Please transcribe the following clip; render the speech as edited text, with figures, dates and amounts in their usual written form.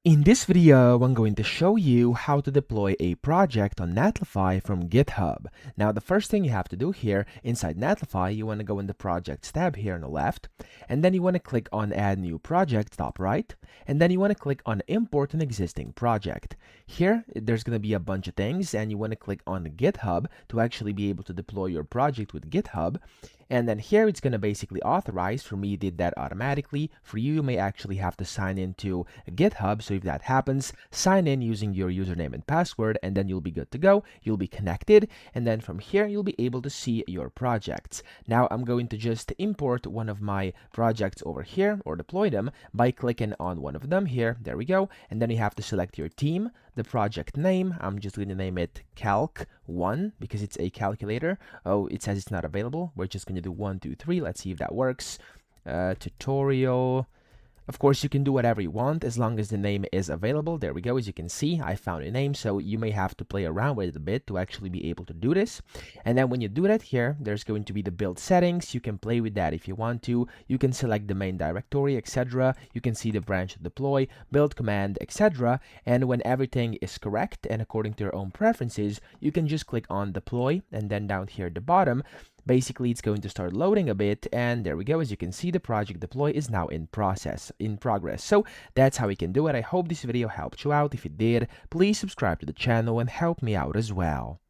In this video, I'm going to show you how to deploy a project on Netlify from GitHub. Now, the first thing you have to do here inside Netlify, you want to go in the Projects tab here on the left, and then you want to click on Add New Project, top right, and then you want to click on Import an Existing Project. Here, there's going to be a bunch of things, and you want to click on GitHub to actually be able to deploy your project with GitHub. And then here it's going to basically authorize. For me, it did that automatically. For you, you may actually have to sign into GitHub. So if that happens, sign in using your username and password, and then you'll be good to go. You'll be connected. And then from here, you'll be able to see your projects. Now I'm going to just import one of my projects over here or deploy them by clicking on one of them here. There we go. And then you have to select your team, the project name. I'm just going to name it Calc1 because it's a calculator. Oh, it says it's not available. We're just going to do 1, 2, 3. Let's see if that works. Tutorial. Of course, you can do whatever you want as long as the name is available. There we go. As you can see, I found a name, so you may have to play around with it a bit to actually be able to do this. And then when you do that here, there's going to be the build settings. You can play with that if you want to. You can select the main directory, etc. You can see the branch deploy, build command, etc. And when everything is correct and according to your own preferences, you can just click on deploy, and then down here at the bottom, basically it's going to start loading a bit, and there we go. As you can see, the project deploy is now in progress. So that's how we can do it. I hope this video helped you out. If it did, please subscribe to the channel and help me out as well.